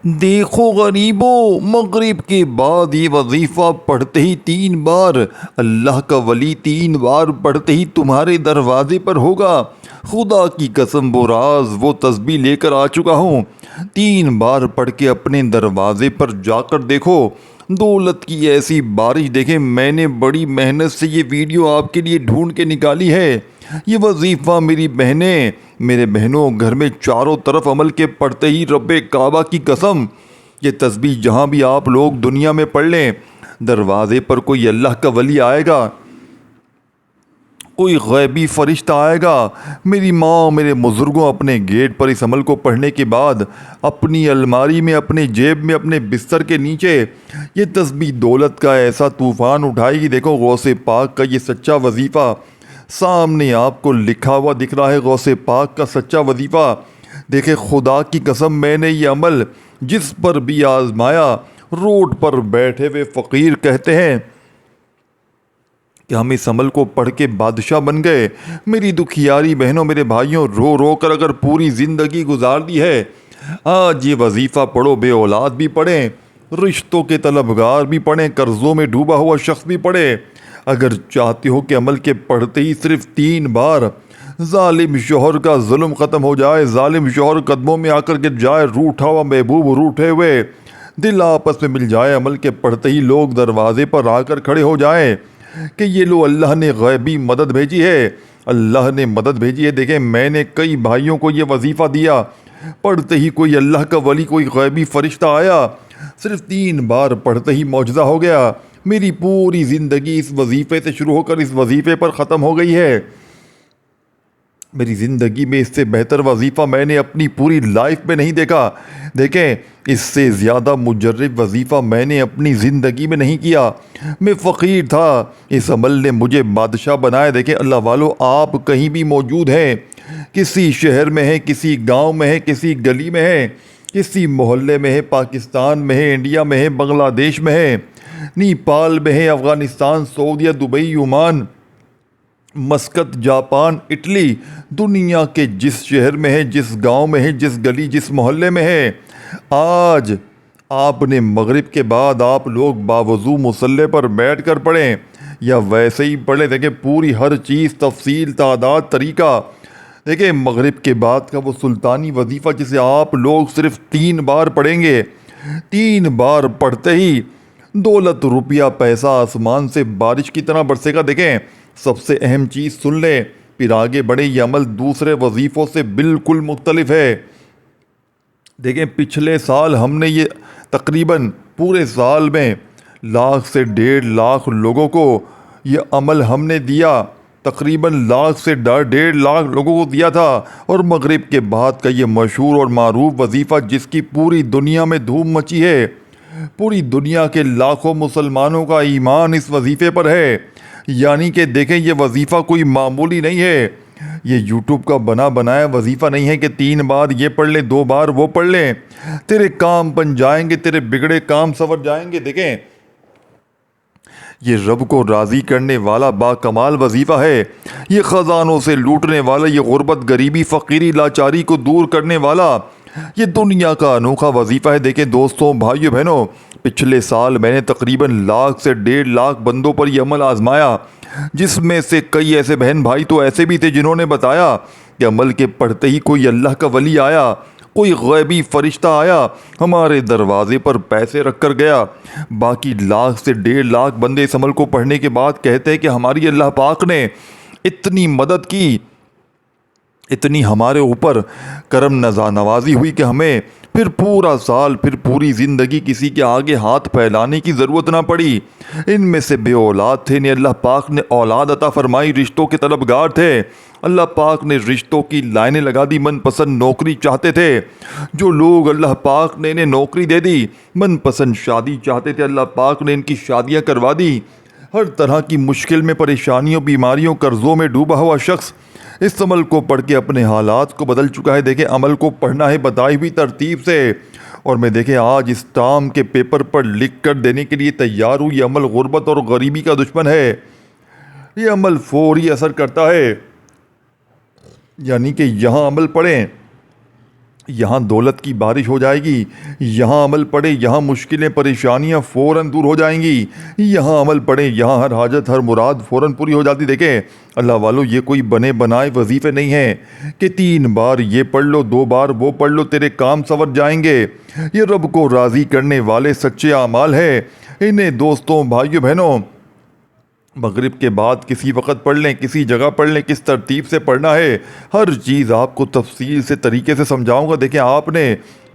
دیکھو غریبوں، مغرب کے بعد یہ وظیفہ پڑھتے ہی 3 بار اللہ کا ولی 3 بار پڑھتے ہی تمہارے دروازے پر ہوگا۔ خدا کی قسم وہ راز وہ تسبیح لے کر آ چکا ہوں۔ 3 بار پڑھ کے اپنے دروازے پر جا کر دیکھو، دولت کی ایسی بارش دیکھیں۔ میں نے بڑی محنت سے یہ ویڈیو آپ کے لیے ڈھونڈ کے نکالی ہے۔ یہ وظیفہ میری بہنیں، میرے بہنوں، گھر میں چاروں طرف عمل کے پڑھتے ہی رب کعبہ کی قسم، یہ تسبیح جہاں بھی آپ لوگ دنیا میں پڑھ لیں، دروازے پر کوئی اللہ کا ولی آئے گا، کوئی غیبی فرشتہ آئے گا۔ میری ماں، میرے بزرگوں، اپنے گیٹ پر اس عمل کو پڑھنے کے بعد اپنی الماری میں، اپنے جیب میں، اپنے بستر کے نیچے یہ تسبیح دولت کا ایسا طوفان اٹھائے گی۔ دیکھو غوث پاک کا یہ سچا وظیفہ سامنے آپ کو لکھا ہوا دکھ رہا ہے، غوث پاک کا سچا وظیفہ۔ دیکھیں خدا کی قسم، میں نے یہ عمل جس پر بھی آزمایا، روڈ پر بیٹھے ہوئے فقیر کہتے ہیں کہ ہم اس عمل کو پڑھ کے بادشاہ بن گئے۔ میری دکھیاری بہنوں، میرے بھائیوں، رو رو کر اگر پوری زندگی گزار دی ہے، آج یہ وظیفہ پڑھو۔ بے اولاد بھی پڑھیں، رشتوں کے طلبگار بھی پڑھیں، قرضوں میں ڈوبا ہوا شخص بھی پڑھے۔ اگر چاہتے ہو کہ عمل کے پڑھتے ہی صرف 3 بار ظالم شوہر کا ظلم ختم ہو جائے، ظالم شوہر قدموں میں آ کر گر جائے، روٹھا ہوا محبوب روٹھے ہوئے دل آپس میں مل جائے، عمل کے پڑھتے ہی لوگ دروازے پر آ کر کھڑے ہو جائیں کہ یہ لو اللہ نے غیبی مدد بھیجی ہے، اللہ نے مدد بھیجی ہے۔ دیکھیں میں نے کئی بھائیوں کو یہ وظیفہ دیا، پڑھتے ہی کوئی اللہ کا ولی، کوئی غیبی فرشتہ آیا، صرف 3 بار پڑھتے ہی معجزہ ہو گیا۔ میری پوری زندگی اس وظیفے سے شروع ہو کر اس وظیفے پر ختم ہو گئی ہے۔ میری زندگی میں اس سے بہتر وظیفہ میں نے اپنی پوری لائف میں نہیں دیکھا۔ دیکھیں اس سے زیادہ مجرب وظیفہ میں نے اپنی زندگی میں نہیں کیا۔ میں فقیر تھا، اس عمل نے مجھے بادشاہ بنایا۔ دیکھیں اللہ والو، آپ کہیں بھی موجود ہیں، کسی شہر میں ہیں، کسی گاؤں میں ہیں، کسی گلی میں ہیں، کسی محلے میں ہے، پاکستان میں ہے، انڈیا میں ہے، بنگلہ دیش میں ہے، نیپال میں ہے، افغانستان، سعودیہ، Dubai, Oman, Muscat, Japan, Italy, دنیا کے جس شہر میں ہے، جس گاؤں میں ہے، جس گلی، جس محلے میں ہے، آج آپ نے مغرب کے بعد آپ لوگ باوضو مصلے پر بیٹھ کر پڑھیں یا ویسے ہی پڑھیں، دیکھیں پوری ہر چیز، تفصیل، تعداد، طریقہ۔ دیکھیں مغرب کے بعد کا وہ سلطانی وظیفہ جسے آپ لوگ صرف 3 بار پڑھیں گے، 3 بار پڑھتے ہی دولت، روپیہ، پیسہ آسمان سے بارش کی طرح برسے گا۔ دیکھیں سب سے اہم چیز سن لیں، پھر آگے بڑھیں۔ یہ عمل دوسرے وظیفوں سے بالکل مختلف ہے۔ دیکھیں پچھلے سال ہم نے یہ تقریباً پورے سال میں 1,00,000 سے 1,50,000 لوگوں کو یہ عمل ہم نے دیا، تقریباً 1,00,000 سے 1,50,000 لوگوں کو دیا تھا۔ اور مغرب کے بعد کا یہ مشہور اور معروف وظیفہ جس کی پوری دنیا میں دھوم مچی ہے، پوری دنیا کے لاکھوں مسلمانوں کا ایمان اس وظیفے پر ہے۔ یعنی کہ دیکھیں یہ وظیفہ کوئی معمولی نہیں ہے، یہ یوٹیوب کا بنا بنایا وظیفہ نہیں ہے کہ 3 بار یہ پڑھ لیں، 2 بار وہ پڑھ لیں، تیرے کام بن جائیں گے، تیرے بگڑے کام سنور جائیں گے۔ دیکھیں یہ رب کو راضی کرنے والا با کمال وظیفہ ہے، یہ خزانوں سے لوٹنے والا، یہ غربت، غریبی، فقیری، لاچاری کو دور کرنے والا، یہ دنیا کا انوکھا وظیفہ ہے۔ دیکھیں دوستوں، بھائیو، بہنوں، پچھلے سال میں نے تقریباً 1,00,000 سے 1,50,000 بندوں پر یہ عمل آزمایا، جس میں سے کئی ایسے بہن بھائی تو ایسے بھی تھے جنہوں نے بتایا کہ عمل کے پڑھتے ہی کوئی اللہ کا ولی آیا، کوئی غیبی فرشتہ آیا، ہمارے دروازے پر پیسے رکھ کر گیا۔ باقی 1,00,000 سے 1,50,000 بندے اس عمل کو پڑھنے کے بعد کہتے ہیں کہ ہماری اللہ پاک نے اتنی مدد کی، اتنی ہمارے اوپر کرم نوازی ہوئی کہ ہمیں پھر پورا سال، پھر پوری زندگی کسی کے آگے ہاتھ پھیلانے کی ضرورت نہ پڑی۔ ان میں سے بے اولاد تھے، انہیں اللہ پاک نے اولاد عطا فرمائی، رشتوں کے طلبگار تھے، اللہ پاک نے رشتوں کی لائنیں لگا دی، من پسند نوکری چاہتے تھے، جو لوگ اللہ پاک نے انہیں نوکری دے دی، من پسند شادی چاہتے تھے، اللہ پاک نے ان کی شادیاں کروا دی۔ ہر طرح کی مشکل میں، پریشانیوں، بیماریوں، قرضوں میں ڈوبا ہوا شخص اس عمل کو پڑھ کے اپنے حالات کو بدل چکا ہے۔ دیکھیں عمل کو پڑھنا ہے بتائی ہوئی ترتیب سے، اور میں دیکھیں آج اس ٹام کے پیپر پر لکھ کر دینے کے لیے تیار ہوں۔ یہ عمل غربت اور غریبی کا دشمن ہے، یہ عمل فوری اثر کرتا ہے، یعنی کہ یہاں عمل پڑھیں، یہاں دولت کی بارش ہو جائے گی، یہاں عمل پڑے یہاں مشکلیں پریشانیاں فوراً دور ہو جائیں گی، یہاں عمل پڑے یہاں ہر حاجت ہر مراد فوراً پوری ہو جاتی۔ دیکھیں اللہ والو، یہ کوئی بنے بنائے وظیفے نہیں ہیں کہ 3 بار یہ پڑھ لو 2 بار وہ پڑھ لو تیرے کام سنور جائیں گے۔ یہ رب کو راضی کرنے والے سچے اعمال ہیں۔ انہیں دوستوں بھائیوں بہنوں مغرب کے بعد کسی وقت پڑھ لیں، کسی جگہ پڑھ لیں، کس ترتیب سے پڑھنا ہے، ہر چیز آپ کو تفصیل سے طریقے سے سمجھاؤں گا۔ دیکھیں آپ نے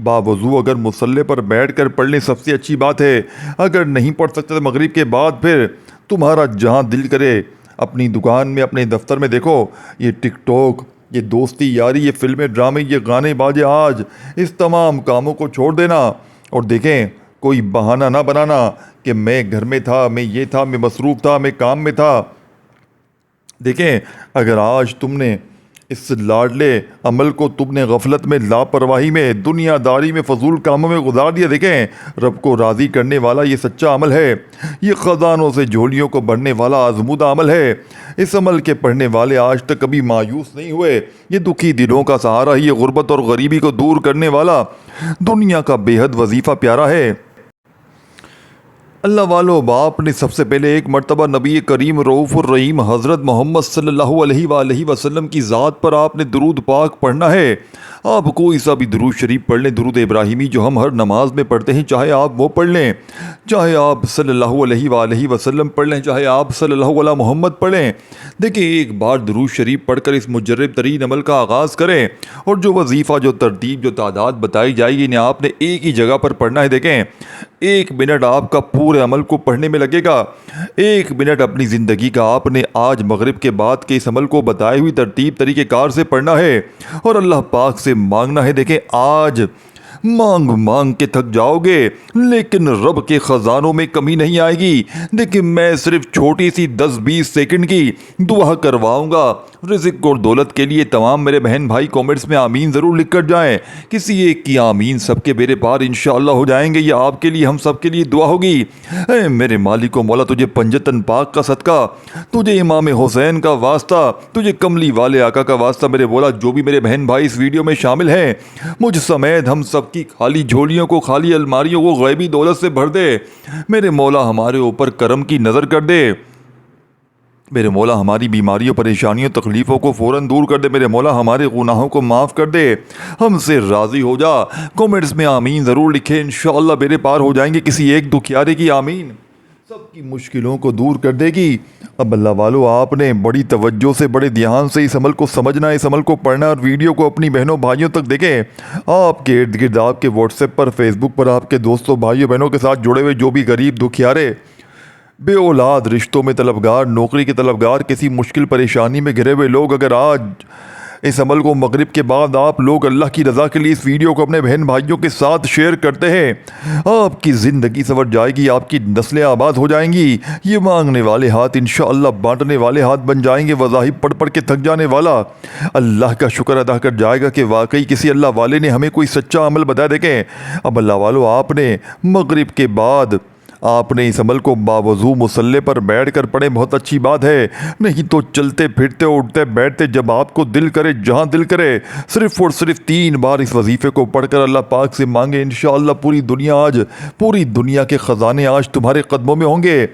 باوضو اگر مصلی پر بیٹھ کر پڑھ لیں سب سے اچھی بات ہے، اگر نہیں پڑھ سکتے تو مغرب کے بعد پھر تمہارا جہاں دل کرے اپنی دکان میں اپنے دفتر میں دیکھو، یہ ٹک ٹاک، یہ دوستی یاری، یہ فلمیں ڈرامے، یہ گانے باجے، آج اس تمام کاموں کو چھوڑ دینا اور دیکھیں کوئی بہانہ نہ بنانا کہ میں گھر میں تھا، میں یہ تھا، میں مصروف تھا، میں کام میں تھا۔ دیکھیں اگر آج تم نے اس لاڈلے عمل کو تم نے غفلت میں، لاپرواہی میں، دنیا داری میں، فضول کاموں میں گزار دیا، دیکھیں رب کو راضی کرنے والا یہ سچا عمل ہے، یہ خزانوں سے جھولیوں کو بھرنے والا آزمودہ عمل ہے۔ اس عمل کے پڑھنے والے آج تک کبھی مایوس نہیں ہوئے۔ یہ دکھی دلوں کا سہارا ہے، یہ غربت اور غریبی کو دور کرنے والا دنیا کا بے حد وظیفہ پیارا ہے۔ اللہ والو، باپ نے سب سے پہلے ایک مرتبہ نبی کریم رؤوف الرحیم حضرت محمد صلی اللہ علیہ وآلہ وسلم کی ذات پر آپ نے درود پاک پڑھنا ہے۔ آپ کوئی سا بھی درود شریف پڑھ لیں، درود ابراہیمی جو ہم ہر نماز میں پڑھتے ہیں، چاہے آپ وہ پڑھ لیں، چاہے آپ صلی اللہ علیہ وآلہ وسلم پڑھ لیں، چاہے آپ صلی اللہ علیہ محمد پڑھیں۔ دیکھیں ایک بار درود شریف پڑھ کر اس مجرب ترین عمل کا آغاز کریں، اور جو وظیفہ، جو ترتیب، جو تعداد بتائی جائے گی، انہیں آپ نے ایک ہی جگہ پر پڑھنا ہے۔ دیکھیں 1 منٹ آپ کا پورے عمل کو پڑھنے میں لگے گا، 1 منٹ اپنی زندگی کا آپ نے آج مغرب کے بعد کے اس عمل کو بتائی ہوئی ترتیب طریقہ کار سے پڑھنا ہے اور اللہ پاک سے مانگنا ہے۔ دیکھیں آج مانگ مانگ کے تھک جاؤ گے لیکن رب کے خزانوں میں کمی نہیں آئے گی۔ دیکھیں میں صرف چھوٹی سی 10-20 سیکنڈ کی دعا کرواؤں گا رزق اور دولت کے لیے۔ تمام میرے بہن بھائی کومنٹس میں آمین ضرور لکھ کر جائیں، کسی ایک کی آمین سب کے بیڑے پار انشاءاللہ ہو جائیں گے۔ یہ آپ کے لیے ہم سب کے لیے دعا ہوگی۔ اے میرے مالک و مولا، تجھے پنجتن پاک کا صدقہ، تجھے امام حسین کا واسطہ، تجھے کملی والے آقا کا واسطہ میرے مولا، جو بھی میرے بہن بھائی اس ویڈیو میں شامل ہیں مجھ سمیت ہم سب کی خالی جھولیوں کو، خالی الماریوں کو غیبی دولت سے بھر دے۔ میرے مولا ہمارے اوپر کرم کی نظر کر دے۔ میرے مولا ہماری بیماریوں، پریشانیوں، تکلیفوں کو فوراً دور کر دے۔ میرے مولا ہمارے گناہوں کو معاف کر دے، ہم سے راضی ہو جا۔ کومنٹس میں آمین ضرور لکھیں، انشاءاللہ بیڑے پار ہو جائیں گے۔ کسی ایک دکھیارے کی آمین سب کی مشکلوں کو دور کر دے گی۔ اب اللہ والو، آپ نے بڑی توجہ سے، بڑے دھیان سے اس عمل کو سمجھنا، اس عمل کو پڑھنا اور ویڈیو کو اپنی بہنوں بھائیوں تک دیکھیں۔ آپ کے ارد گرد، آپ کے واٹس ایپ پر، فیس بک پر آپ کے دوستوں بھائیوں بہنوں کے ساتھ جڑے ہوئے جو بھی غریب، دکھیارے، بے اولاد، رشتوں میں طلبگار، نوکری کے طلبگار، کسی مشکل پریشانی میں گھرے ہوئے لوگ، اگر آج اس عمل کو مغرب کے بعد آپ لوگ اللہ کی رضا کے لیے اس ویڈیو کو اپنے بہن بھائیوں کے ساتھ شیئر کرتے ہیں، آپ کی زندگی سنور جائے گی، آپ کی نسلیں آباد ہو جائیں گی۔ یہ مانگنے والے ہاتھ انشاءاللہ بانٹنے والے ہاتھ بن جائیں گے۔ وظائف پڑھ پڑھ کے تھک جانے والا اللہ کا شکر ادا کر جائے گا کہ واقعی کسی اللہ والے نے ہمیں کوئی سچا عمل بتایا۔ دیکھیں اب اللہ والو، آپ نے مغرب کے بعد آپ نے اس عمل کو باوضو مصلی پر بیٹھ کر پڑھیں، بہت اچھی بات ہے، نہیں تو چلتے پھرتے اٹھتے بیٹھتے جب آپ کو دل کرے، جہاں دل کرے، صرف اور صرف 3 بار اس وظیفے کو پڑھ کر اللہ پاک سے مانگے، انشاءاللہ پوری دنیا آج، پوری دنیا کے خزانے آج تمہارے قدموں میں ہوں گے۔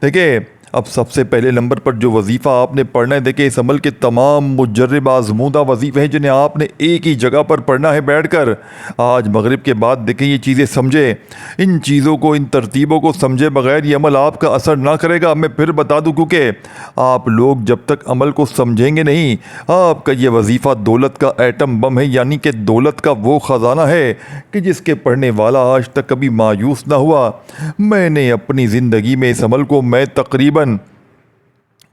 دیکھیں اب سب سے پہلے نمبر پر جو وظیفہ آپ نے پڑھنا ہے، دیکھیں اس عمل کے تمام مجرب آزمودہ وظیفے ہیں جنہیں آپ نے ایک ہی جگہ پر پڑھنا ہے بیٹھ کر آج مغرب کے بعد۔ دیکھیں یہ چیزیں سمجھیں، ان چیزوں کو، ان ترتیبوں کو سمجھے بغیر یہ عمل آپ کا اثر نہ کرے گا۔ میں پھر بتا دوں، کیونکہ آپ لوگ جب تک عمل کو سمجھیں گے نہیں، آپ کا یہ وظیفہ دولت کا ایٹم بم ہے، یعنی کہ دولت کا وہ خزانہ ہے کہ جس کے پڑھنے والا آج تک کبھی مایوس نہ ہوا۔ میں نے اپنی زندگی میں اس عمل کو، میں تقریباً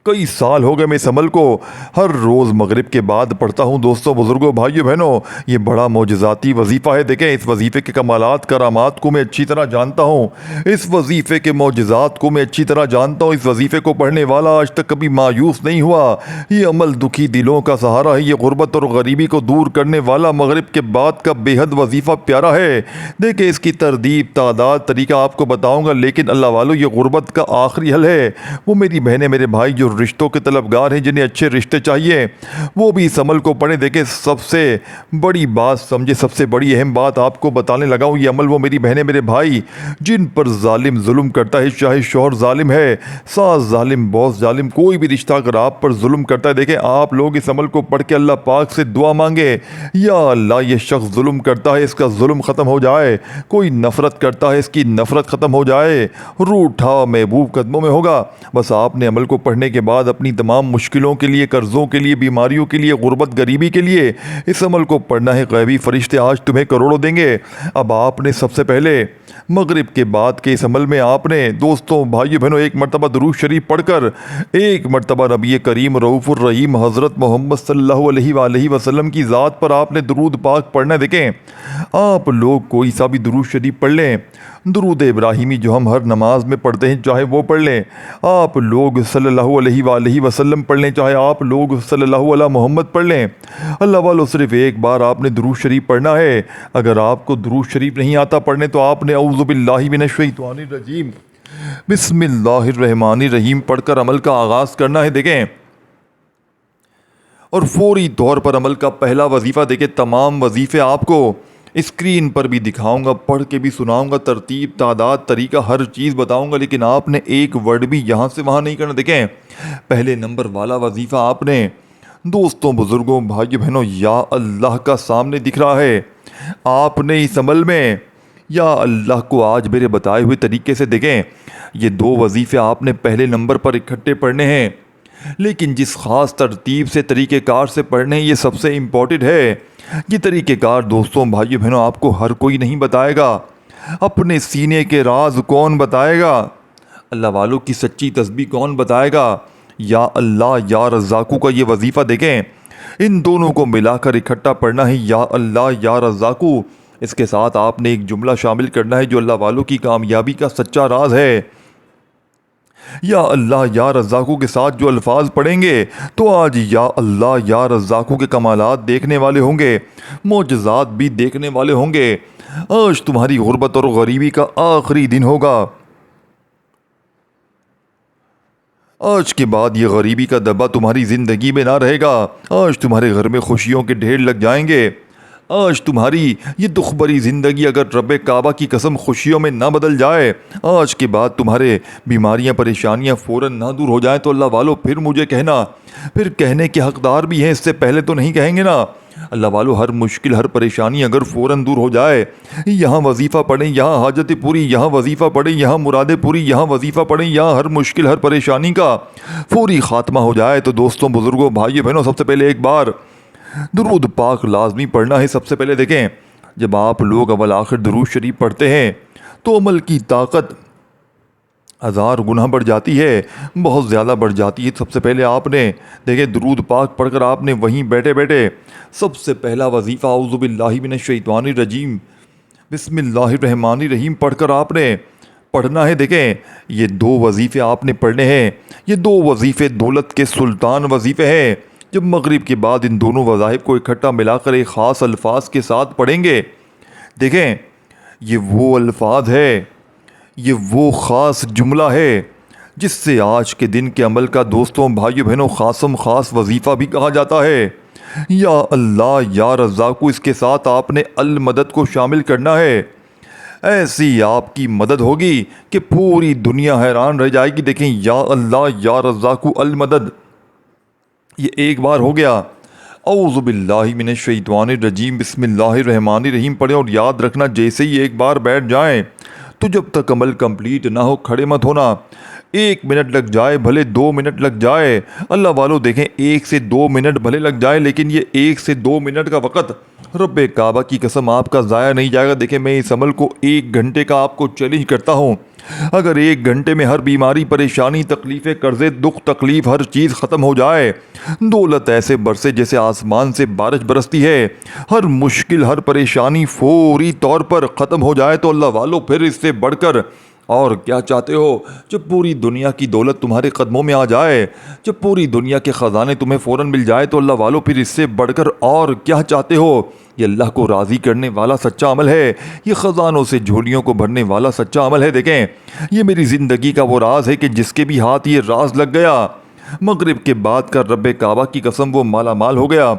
کئی سال ہو گئے میں اس عمل کو ہر روز مغرب کے بعد پڑھتا ہوں۔ دوستوں، بزرگوں، بھائیوں بہنوں، یہ بڑا معجزاتی وظیفہ ہے۔ دیکھیں اس وظیفے کے کمالات، کرامات کو میں اچھی طرح جانتا ہوں، اس وظیفے کے معجزات کو میں اچھی طرح جانتا ہوں۔ اس وظیفے کو پڑھنے والا آج تک کبھی مایوس نہیں ہوا۔ یہ عمل دکھی دلوں کا سہارا ہے، یہ غربت اور غریبی کو دور کرنے والا مغرب کے بعد کا بے حد وظیفہ پیارا ہے۔ دیکھیں اس کی ترتیب، تعداد، طریقہ آپ کو بتاؤں گا، لیکن اللہ والو یہ غربت کا آخری حل ہے۔ وہ میری بہنیں، میرے بھائی جو رشتوں کے طلبگار ہیں جنہیں اچھے رشتے چاہیے وہ بھی اس عمل کو پڑھیں۔ دیکھیں سب سے بڑی بات سمجھے، سب سے بڑی اہم بات آپ کو بتانے لگا ہوں، یہ عمل وہ میری بہنیں میرے بھائی جن پر ظالم ظلم کرتا ہے، چاہے شوہر ظالم ہے، ساس ظالم، باس ظالم، کوئی بھی رشتہ اگر آپ پر ظلم کرتا ہے، دیکھیں آپ لوگ اس عمل کو پڑھ کے اللہ پاک سے دعا مانگے، یا اللہ یہ شخص ظلم کرتا ہے، اس کا ظلم ختم ہو جائے، کوئی نفرت کرتا ہے، اس کی نفرت ختم ہو جائے، روٹھا محبوب قدموں میں ہوگا۔ بس آپ نے عمل کو پڑھنے کے بعد اپنی تمام مشکلوں کے لیے، قرضوں کے لیے، بیماریوں کے لیے، غربت غریبی کے لیے اس عمل کو پڑھنا ہے۔ غیبی فرشتے آج تمہیں کروڑوں دیں گے۔ اب آپ نے سب سے پہلے مغرب کے بعد کے اس عمل میں آپ نے دوستوں بھائیو بہنوں ایک مرتبہ درود شریف پڑھ کر ایک مرتبہ نبی کریم رؤوف الرحیم حضرت محمد صلی اللہ علیہ وآلہ وسلم کی ذات پر آپ نے درود پاک پڑھنا ہے۔ دیکھیں آپ لوگ کوئی سا بھی درود شریف پڑھ لیں، درود ابراہیمی جو ہم ہر نماز میں پڑھتے ہیں چاہے وہ پڑھ لیں، آپ لوگ صلی اللہ علیہ وآلہ وسلم پڑھ لیں، چاہے آپ لوگ صلی اللہ علیہ محمد پڑھ لیں، اللہ والو صرف ایک بار آپ نے درود شریف پڑھنا ہے۔ اگر آپ کو درود شریف نہیں آتا پڑھنے تو آپ نے اعوذ باللہ من الشیطان الرجیم بسم اللہ الرحمن الرحیم پڑھ کر عمل کا آغاز کرنا ہے۔ دیکھیں اور فوری طور پر عمل کا پہلا وظیفہ، دیکھیں تمام وظیفے آپ کو اسکرین پر بھی دکھاؤں گا، پڑھ کے بھی سناؤں گا، ترتیب، تعداد، طریقہ، ہر چیز بتاؤں گا، لیکن آپ نے ایک ورڈ بھی یہاں سے وہاں نہیں کرنا۔ دیکھیں پہلے نمبر والا وظیفہ آپ نے دوستوں بزرگوں بھائیو بہنوں یا اللہ کا سامنے دکھ رہا ہے، آپ نے اس عمل میں یا اللہ کو آج میرے بتائے ہوئے طریقے سے، دیکھیں یہ دو وظیفے آپ نے پہلے نمبر پر اکٹھے پڑھنے ہیں، لیکن جس خاص ترتیب سے طریقہ کار سے پڑھنے ہیں یہ سب سے امپورٹنٹ ہے۔ یہ طریقہ کار دوستوں بھائیو بہنوں آپ کو ہر کوئی نہیں بتائے گا، اپنے سینے کے راز کون بتائے گا، اللہ والوں کی سچی تسبیح کون بتائے گا، یا اللہ یا رزاقو کا یہ وظیفہ دیکھیں ان دونوں کو ملا کر اکٹھا پڑھنا ہے، یا اللہ یا رزاقو۔ اس کے ساتھ آپ نے ایک جملہ شامل کرنا ہے جو اللہ والوں کی کامیابی کا سچا راز ہے۔ یا اللہ یا رزاقو کے ساتھ جو الفاظ پڑھیں گے تو آج یا اللہ یا رزاقو کے کمالات دیکھنے والے ہوں گے، معجزات بھی دیکھنے والے ہوں گے۔ آج تمہاری غربت اور غریبی کا آخری دن ہوگا، آج کے بعد یہ غریبی کا دبا تمہاری زندگی میں نہ رہے گا، آج تمہارے گھر میں خوشیوں کے ڈھیر لگ جائیں گے، آج تمہاری یہ دکھ بھری زندگی اگر رب کعبہ کی قسم خوشیوں میں نہ بدل جائے، آج کے بعد تمہارے بیماریاں پریشانیاں فوراً نہ دور ہو جائیں تو اللہ والو پھر مجھے کہنا، پھر کہنے کے حقدار بھی ہیں، اس سے پہلے تو نہیں کہیں گے نا۔ اللہ والو ہر مشکل ہر پریشانی اگر فوراً دور ہو جائے، یہاں وظیفہ پڑھیں یہاں حاجتیں پوری، یہاں وظیفہ پڑھیں یہاں مرادیں پوری، یہاں وظیفہ پڑھیں یہاں ہر مشکل ہر پریشانی کا فوری خاتمہ ہو جائے، تو دوستوں بزرگوں بھائیو بہنوں سب سے پہلے ایک بار درود پاک لازمی پڑھنا ہے۔ سب سے پہلے دیکھیں جب آپ لوگ اول آخر درود شریف پڑھتے ہیں تو عمل کی طاقت ہزار گناہ بڑھ جاتی ہے، بہت زیادہ بڑھ جاتی ہے۔ سب سے پہلے آپ نے دیکھیں درود پاک پڑھ کر آپ نے وہیں بیٹھے بیٹھے سب سے پہلا وظیفہ اعوذ باللہ من الشیطان الرجیم بسم اللہ الرحمن الرحیم پڑھ کر آپ نے پڑھنا ہے۔ دیکھیں یہ دو وظیفے آپ نے پڑھنے ہیں، یہ دو وظیفے دولت کے سلطان وظیفے ہیں۔ جب مغرب کے بعد ان دونوں وظائف کو اکٹھا ملا کر ایک خاص الفاظ کے ساتھ پڑھیں گے، دیکھیں یہ وہ الفاظ ہے، یہ وہ خاص جملہ ہے جس سے آج کے دن کے عمل کا دوستوں بھائیو بہنوں خاص وظیفہ بھی کہا جاتا ہے۔ یا اللہ یا رزاقو، اس کے ساتھ آپ نے المدد کو شامل کرنا ہے، ایسی آپ کی مدد ہوگی کہ پوری دنیا حیران رہ جائے گی۔ دیکھیں یا اللہ یا رزاقو المدد، یہ ایک بار ہو گیا۔ اعوذ باللہ من الشیطان الرجیم بسم اللہ الرحمن الرحیم پڑھیں، اور یاد رکھنا جیسے ہی ایک بار بیٹھ جائیں تو جب تک عمل کمپلیٹ نہ ہو کھڑے مت ہونا، 1 منٹ لگ جائے بھلے 2 منٹ لگ جائے، اللہ والو دیکھیں 1 سے 2 منٹ بھلے لگ جائے، لیکن یہ 1 سے 2 منٹ کا وقت رب کعبہ کی قسم آپ کا ضائع نہیں جائے گا۔ دیکھیں میں اس عمل کو 1 گھنٹے کا آپ کو چیلنج کرتا ہوں، اگر 1 گھنٹے میں ہر بیماری پریشانی تکلیفیں قرضے دکھ تکلیف ہر چیز ختم ہو جائے، دولت ایسے برسے جیسے آسمان سے بارش برستی ہے، ہر مشکل ہر پریشانی فوری طور پر ختم ہو جائے، تو اللہ والو پھر اس سے بڑھ کر اور کیا چاہتے ہو؟ جب پوری دنیا کی دولت تمہارے قدموں میں آ جائے، جب پوری دنیا کے خزانے تمہیں فوراً مل جائے، تو اللہ والو پھر اس سے بڑھ کر اور کیا چاہتے ہو؟ یہ اللہ کو راضی کرنے والا سچا عمل ہے، یہ خزانوں سے جھولیوں کو بھرنے والا سچا عمل ہے۔ دیکھیں یہ میری زندگی کا وہ راز ہے کہ جس کے بھی ہاتھ یہ راز لگ گیا، مغرب کے بعد کا رب کعبہ کی قسم وہ مالا مال ہو گیا،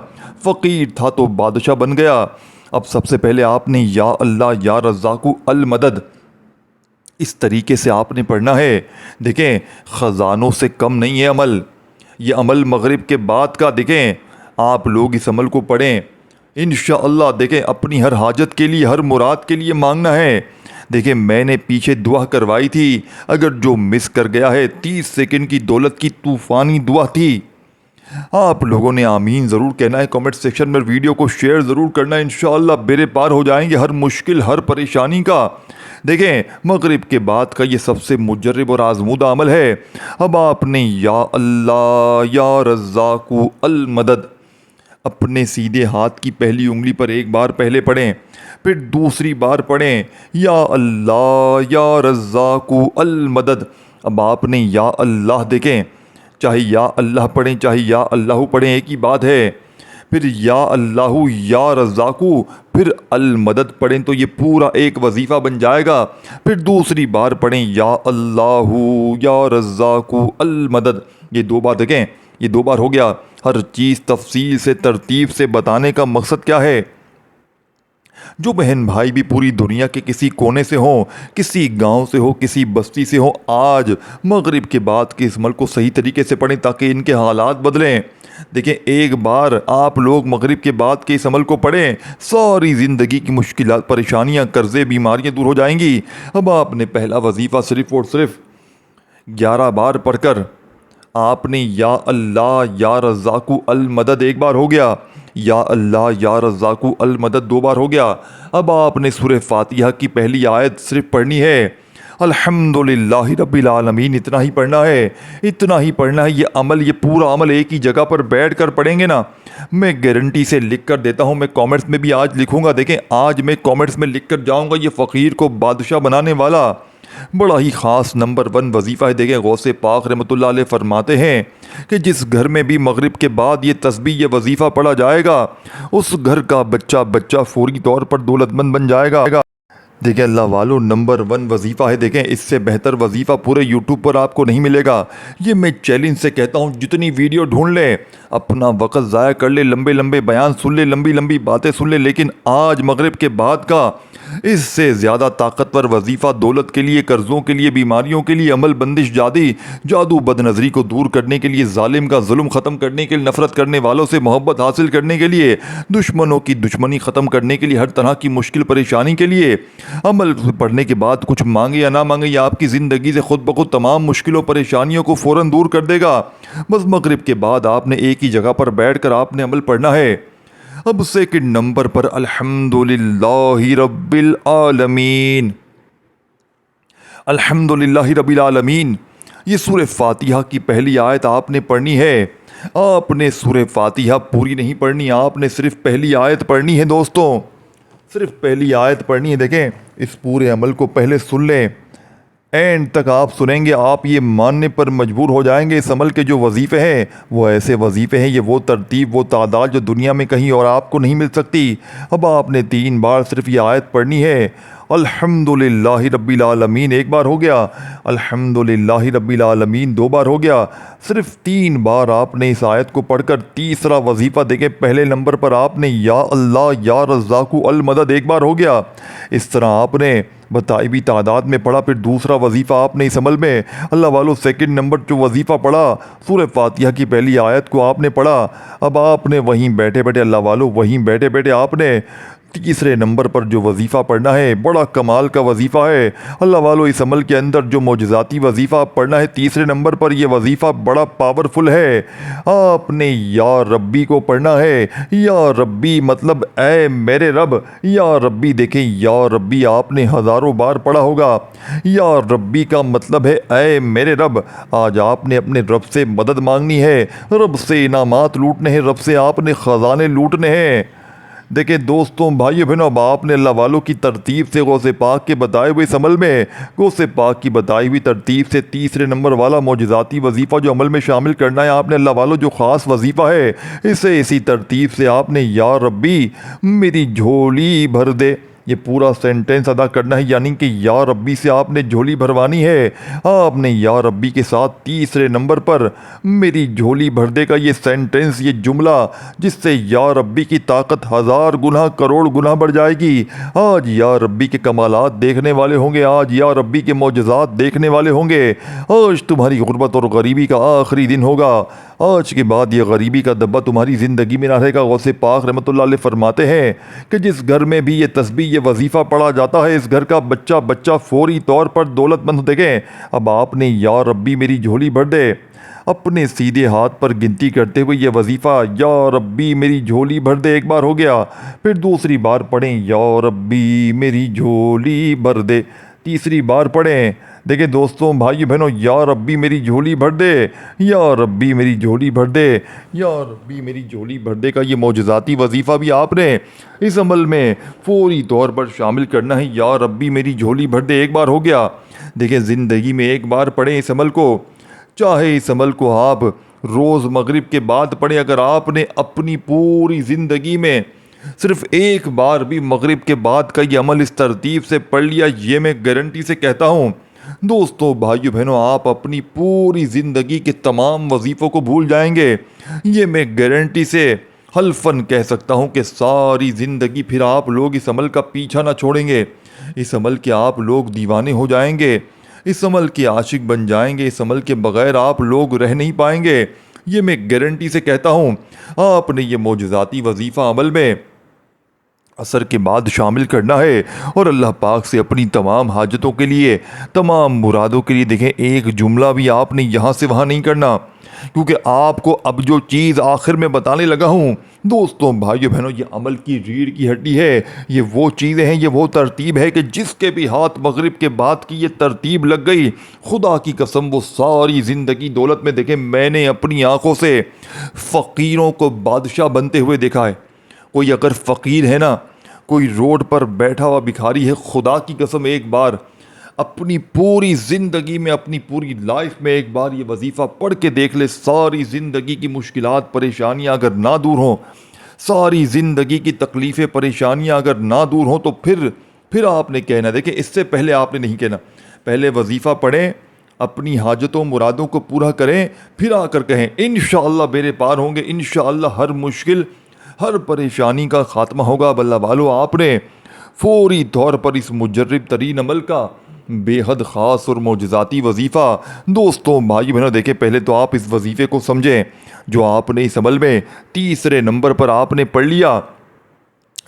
فقیر تھا تو بادشاہ بن گیا۔ اب سب سے پہلے آپ نے یا اللہ یا رزاق المدد اس طریقے سے آپ نے پڑھنا ہے۔ دیکھیں خزانوں سے کم نہیں ہے عمل، یہ عمل مغرب کے بعد کا، دیکھیں آپ لوگ اس عمل کو پڑھیں انشاءاللہ۔ دیکھیں اپنی ہر حاجت کے لیے، ہر مراد کے لیے مانگنا ہے۔ دیکھیں میں نے پیچھے دعا کروائی تھی، اگر جو مس کر گیا ہے 30 سیکنڈ کی دولت کی طوفانی دعا تھی، آپ لوگوں نے آمین ضرور کہنا ہے کمنٹ سیکشن میں، ویڈیو کو شیئر ضرور کرنا ہے، انشاءاللہ بیڑے پار ہو جائیں گے ہر مشکل ہر پریشانی کا۔ دیکھیں مغرب کے بعد کا یہ سب سے مجرب اور آزمودہ عمل ہے۔ اب آپ نے یا اللہ یا رزاق المدد اپنے سیدھے ہاتھ کی پہلی انگلی پر ایک بار پہلے پڑھیں، پھر دوسری بار پڑھیں یا اللہ یا رزاق المدد۔ اب آپ نے یا اللہ، دیکھیں چاہے یا اللہ پڑھیں چاہے یا اللہ پڑھیں ایک ہی بات ہے، پھر یا اللہ یا رزاق پھر المدد پڑھیں تو یہ پورا ایک وظیفہ بن جائے گا۔ پھر دوسری بار پڑھیں یا اللہ یا رزاق المدد، یہ 2 بار، دیکھیں یہ 2 بار ہو گیا۔ ہر چیز تفصیل سے ترتیب سے بتانے کا مقصد کیا ہے؟ جو بہن بھائی بھی پوری دنیا کے کسی کونے سے ہوں، کسی گاؤں سے ہو، کسی بستی سے ہو، آج مغرب کے بعد کے اس عمل کو صحیح طریقے سے پڑھیں تاکہ ان کے حالات بدلیں۔ دیکھیں ایک بار آپ لوگ مغرب کے بعد کے اس عمل کو پڑھیں، ساری زندگی کی مشکلات، پریشانیاں، قرضے، بیماریاں دور ہو جائیں گی۔ اب آپ نے پہلا وظیفہ صرف اور صرف 11 بار پڑھ کر آپ نے یا اللہ یا رزاق المدد ایک بار ہو گیا، یا اللہ یا رزاق المدد 2 بار ہو گیا۔ اب آپ نے سورہ فاتحہ کی پہلی آیت صرف پڑھنی ہے، الحمدللہ رب العالمین، اتنا ہی پڑھنا ہے، اتنا ہی پڑھنا ہے۔ یہ عمل، یہ پورا عمل ایک ہی جگہ پر بیٹھ کر پڑھیں گے نا، میں گارنٹی سے لکھ کر دیتا ہوں، میں کامنٹس میں بھی آج لکھوں گا، دیکھیں آج میں کامنٹس میں لکھ کر جاؤں گا، یہ فقیر کو بادشاہ بنانے والا بڑا ہی خاص نمبر 1 وظیفہ ہے۔ دیکھیں غوث پاک رحمۃ اللہ علیہ فرماتے ہیں کہ جس گھر میں بھی مغرب کے بعد یہ تسبیح، یہ وظیفہ پڑھا جائے گا، اس گھر کا بچہ فوری طور پر دولت مند بن جائے گا۔ دیکھیں اللہ والو، نمبر 1 وظیفہ ہے۔ دیکھیں اس سے بہتر وظیفہ پورے یوٹیوب پر آپ کو نہیں ملے گا، یہ میں چیلنج سے کہتا ہوں۔ جتنی ویڈیو ڈھونڈ لیں، اپنا وقت ضائع کر لے، لمبے لمبے بیان سن لے، لمبی لمبی باتیں سن لے، لیکن آج مغرب کے بعد کا اس سے زیادہ طاقتور وظیفہ دولت کے لیے، قرضوں کے لیے، بیماریوں کے لیے، عمل بندش، جادو بد نظری کو دور کرنے کے لیے، ظالم کا ظلم ختم کرنے کے لیے، نفرت کرنے والوں سے محبت حاصل کرنے کے لیے، دشمنوں کی دشمنی ختم کرنے کے لیے، ہر طرح کی مشکل پریشانی کے لیے، عمل پڑھنے کے بعد کچھ مانگے یا نہ مانگے، یہ آپ کی زندگی سے خود بخود تمام مشکلوں پریشانیوں کو فوراً دور کر دے گا۔ بس مغرب کے بعد آپ نے ایک ہی جگہ پر بیٹھ کر آپ نے عمل پڑھنا ہے۔ اب سیکنڈ نمبر پر الحمدللہ رب العالمین، الحمدللہ رب العالمین، یہ سورہ فاتحہ کی پہلی آیت آپ نے پڑھنی ہے۔ آپ نے سورہ فاتحہ پوری نہیں پڑھنی، آپ نے صرف پہلی آیت پڑھنی ہے دوستوں، صرف پہلی آیت پڑھنی ہے۔ دیکھیں اس پورے عمل کو پہلے سن لیں، اینڈ تک آپ سنیں گے، آپ یہ ماننے پر مجبور ہو جائیں گے اس عمل کے جو وظیفے ہیں وہ ایسے وظیفے ہیں، یہ وہ ترتیب، وہ تعداد جو دنیا میں کہیں اور آپ کو نہیں مل سکتی۔ اب آپ نے 3 بار صرف یہ آیت پڑھنی ہے، الحمدللہ رب العالمین ایک بار ہو گیا، الحمدللہ رب العالمین 2 بار ہو گیا۔ صرف 3 بار آپ نے اس آیت کو پڑھ کر تیسرا وظیفہ، دیکھیں پہلے نمبر پر آپ نے یا اللہ یا رزاق المدد ایک بار ہو گیا، اس طرح آپ نے بتائی بھی تعداد میں پڑھا۔ پھر دوسرا وظیفہ آپ نے اس عمل میں اللہ والو سیکنڈ نمبر جو وظیفہ پڑھا، سورہ فاتحہ کی پہلی آیت کو آپ نے پڑھا۔ اب آپ نے وہیں بیٹھے بیٹھے اللہ والو، وہیں بیٹھے بیٹھے آپ نے تیسرے نمبر پر جو وظیفہ پڑھنا ہے، بڑا کمال کا وظیفہ ہے اللہ والو۔ اس عمل کے اندر جو معجزاتی وظیفہ پڑھنا ہے تیسرے نمبر پر، یہ وظیفہ بڑا پاورفل ہے۔ آپ نے یا ربی کو پڑھنا ہے، یا ربی مطلب اے میرے رب، یا ربی، دیکھیں یا ربی آپ نے ہزاروں بار پڑھا ہوگا، یا ربی کا مطلب ہے اے میرے رب۔ آج آپ نے اپنے رب سے مدد مانگنی ہے، رب سے انعامات لوٹنے ہیں، رب سے آپ نے خزانے لوٹنے ہیں۔ دیکھیں دوستوں، بھائیو بہنوں، اب آپ نے اللہ والوں کی ترتیب سے غوث پاک کے بتائے ہوئے اس عمل میں، غوث پاک کی بتائی ہوئی ترتیب سے تیسرے نمبر والا معجزاتی وظیفہ جو عمل میں شامل کرنا ہے، آپ نے اللہ والوں جو خاص وظیفہ ہے، اسے اسی ترتیب سے آپ نے یا ربی میری جھولی بھر دے، یہ پورا سینٹنس ادا کرنا ہے، یعنی کہ یا ربی سے آپ نے جھولی بھروانی ہے۔ آپ نے یا ربی کے ساتھ تیسرے نمبر پر میری جھولی بھر دے کا یہ سینٹنس، یہ جملہ جس سے یا ربی کی طاقت 1000 گنا کروڑ گنا بڑھ جائے گی۔ آج یا ربی کے کمالات دیکھنے والے ہوں گے، آج یا ربی کے معجزات دیکھنے والے ہوں گے۔ آج تمہاری غربت اور غریبی کا آخری دن ہوگا، آج کے بعد یہ غریبی کا دبا تمہاری زندگی میں نہ رہے گا۔ غوث پاک رحمۃ اللہ علیہ فرماتے ہیں کہ جس گھر میں بھی یہ تسبیح، یہ وظیفہ پڑھا جاتا ہے، اس گھر کا بچہ فوری طور پر دولت مند۔ دیکھیں اب آپ نے یا ربی میری جھولی بھر دے اپنے سیدھے ہاتھ پر گنتی کرتے ہوئے یہ وظیفہ یا ربی میری جھولی بھر دے ایک بار ہو گیا، پھر دوسری بار پڑھیں یا ربی میری جھولی بھر دے، تیسری بار پڑھیں۔ دیکھیں دوستوں، بھائی بہنوں، یا ربی میری جھولی بھر دے، یا ربی میری جھولی بھر دے، یا ربی میری جھولی بھر دے کا یہ معجزاتی وظیفہ بھی آپ نے اس عمل میں فوری طور پر شامل کرنا ہے۔ یا ربی میری جھولی بھر دے ایک بار ہو گیا۔ دیکھیں زندگی میں ایک بار پڑھیں اس عمل کو، چاہے اس عمل کو آپ روز مغرب کے بعد پڑھیں۔ اگر آپ نے اپنی پوری زندگی میں صرف ایک بار بھی مغرب کے بعد کا یہ عمل اس ترتیب سے پڑھ لیا، یہ میں گارنٹی سے کہتا ہوں دوستوں، بھائیو بہنوں، آپ اپنی پوری زندگی کے تمام وظیفوں کو بھول جائیں گے۔ یہ میں گارنٹی سے حلفاً کہہ سکتا ہوں کہ ساری زندگی پھر آپ لوگ اس عمل کا پیچھا نہ چھوڑیں گے، اس عمل کے آپ لوگ دیوانے ہو جائیں گے، اس عمل کے عاشق بن جائیں گے، اس عمل کے بغیر آپ لوگ رہ نہیں پائیں گے۔ یہ میں گارنٹی سے کہتا ہوں۔ آپ نے یہ معجزاتی وظیفہ عمل میں عصر کے بعد شامل کرنا ہے اور اللہ پاک سے اپنی تمام حاجتوں کے لیے، تمام مرادوں کے لیے، دیکھیں ایک جملہ بھی آپ نے یہاں سے وہاں نہیں کرنا، کیونکہ آپ کو اب جو چیز آخر میں بتانے لگا ہوں دوستوں، بھائیو بہنوں، یہ عمل کی ریڑھ کی ہڈی ہے۔ یہ وہ چیزیں ہیں، یہ وہ ترتیب ہے کہ جس کے بھی ہاتھ مغرب کے بعد کی یہ ترتیب لگ گئی، خدا کی قسم وہ ساری زندگی دولت میں۔ دیکھیں میں نے اپنی آنکھوں سے فقیروں کو بادشاہ بنتے ہوئے دیکھا ہے۔ کوئی اگر فقیر ہے نا، کوئی روڈ پر بیٹھا ہوا بھکاری ہے، خدا کی قسم ایک بار اپنی پوری زندگی میں، اپنی پوری لائف میں ایک بار یہ وظیفہ پڑھ کے دیکھ لے، ساری زندگی کی مشکلات پریشانیاں اگر نہ دور ہوں، ساری زندگی کی تکلیفیں پریشانیاں اگر نہ دور ہوں، تو پھر آپ نے کہنا، دیکھیں اس سے پہلے آپ نے نہیں کہنا، پہلے وظیفہ پڑھیں، اپنی حاجتوں مرادوں کو پورا کریں، پھر آ کر کہیں انشاءاللہ بیڑے پار ہوں گے، انشاءاللہ ہر مشکل، ہر پریشانی کا خاتمہ ہوگا۔ اللہ والو، آپ نے فوری طور پر اس مجرب ترین عمل کا بے حد خاص اور معجزاتی وظیفہ دوستوں، بھائی بہنوں، دیکھیں پہلے تو آپ اس وظیفے کو سمجھیں جو آپ نے اس عمل میں تیسرے نمبر پر آپ نے پڑھ لیا،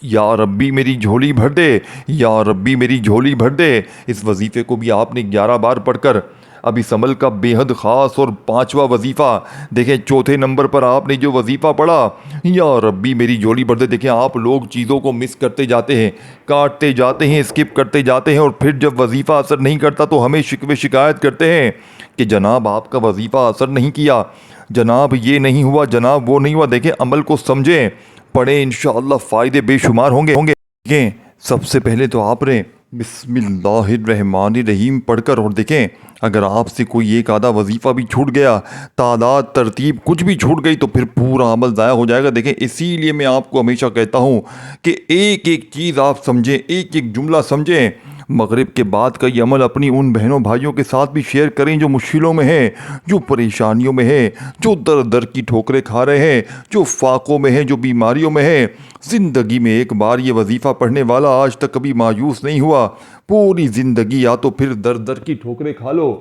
یا ربی میری جھولی بھر دے، یا ربی میری جھولی بھر دے۔ اس وظیفے کو بھی آپ نے 11 بار پڑھ کر اب اس عمل کا بے حد خاص اور 5واں وظیفہ، دیکھیں چوتھے نمبر پر آپ نے جو وظیفہ پڑھا، یا ربی میری جھولی بھر دے۔ دیکھیں آپ لوگ چیزوں کو مس کرتے جاتے ہیں، کاٹتے جاتے ہیں، اسکپ کرتے جاتے ہیں، اور پھر جب وظیفہ اثر نہیں کرتا تو ہمیں شکوے شکایت کرتے ہیں کہ جناب آپ کا وظیفہ اثر نہیں کیا، جناب یہ نہیں ہوا، جناب وہ نہیں ہوا۔ دیکھیں عمل کو سمجھیں، پڑھیں، انشاءاللہ فائدے بے شمار ہوں گے۔ دیکھیں سب سے پہلے تو آپ نے بسم اللہ الرحمن الرحیم پڑھ کر، اور دیکھیں اگر آپ سے کوئی ایک آدھا وظیفہ بھی چھوٹ گیا، تعداد ترتیب کچھ بھی چھوٹ گئی، تو پھر پورا عمل ضائع ہو جائے گا۔ دیکھیں اسی لیے میں آپ کو ہمیشہ کہتا ہوں کہ ایک ایک چیز آپ سمجھیں، ایک ایک جملہ سمجھیں۔ مغرب کے بعد کا یہ عمل اپنی ان بہنوں بھائیوں کے ساتھ بھی شیئر کریں جو مشکلوں میں ہیں، جو پریشانیوں میں ہیں، جو در در کی ٹھوکریں کھا رہے ہیں، جو فاقوں میں ہیں، جو بیماریوں میں ہیں۔ زندگی میں ایک بار یہ وظیفہ پڑھنے والا آج تک کبھی مایوس نہیں ہوا۔ پوری زندگی یا تو پھر در در کی ٹھوکریں کھا لو،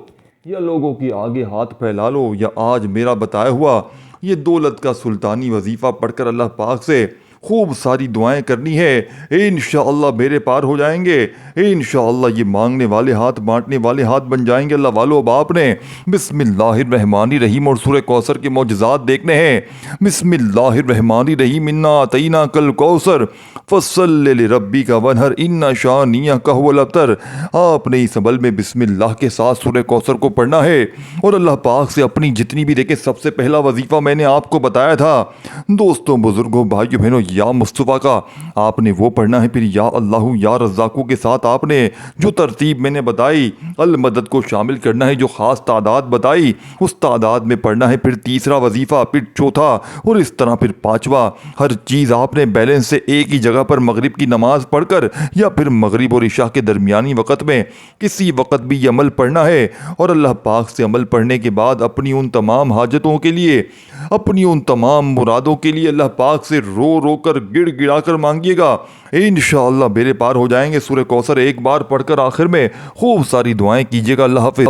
یا لوگوں کی آگے ہاتھ پھیلا لو، یا آج میرا بتایا ہوا یہ دولت کا سلطانی وظیفہ پڑھ کر اللہ پاک سے خوب ساری دعائیں کرنی ہے، انشاءاللہ میرے پار ہو جائیں گے، انشاءاللہ یہ مانگنے والے ہاتھ بانٹنے والے ہاتھ بن جائیں گے۔ اللہ والو، اب آپ نے بسم اللہ الرحمن الرحیم اور سورہ کوثر کے معجزات دیکھنے ہیں۔ بسم اللہ الرحمن الرحیم، انا اعطیناک الکوثر فصل لربک وانحر ان شانئک هو الابتر۔ آپ نے اس عمل میں بسم اللہ کے ساتھ سورہ کوثر کو پڑھنا ہے اور اللہ پاک سے اپنی جتنی بھی، دیکھیں سب سے پہلا وظیفہ میں نے آپ کو بتایا تھا دوستوں، بزرگوں، بھائیوں بہنوں، یا مصطفیٰ کا آپ نے وہ پڑھنا ہے، پھر یا اللہ یا رزاقوں کے ساتھ آپ نے جو ترتیب میں نے بتائی المدد کو شامل کرنا ہے، جو خاص تعداد بتائی اس تعداد میں پڑھنا ہے، پھر تیسرا وظیفہ، پھر چوتھا، اور اس طرح پھر پانچواں۔ ہر چیز آپ نے بیلنس سے ایک ہی جگہ پر مغرب کی نماز پڑھ کر یا پھر مغرب اور عشاء کے درمیانی وقت میں کسی وقت بھی یہ عمل پڑھنا ہے، اور اللہ پاک سے عمل پڑھنے کے بعد اپنی ان تمام حاجتوں کے لیے، اپنی ان تمام مرادوں کے لیے اللہ پاک سے رو رو کر گڑ گڑا کر مانگیے گا، انشاءاللہ بیڑے پار ہو جائیں گے۔ سورہ کوثر ایک بار پڑھ کر آخر میں خوب ساری دعائیں کیجیے گا۔ اللہ حافظ۔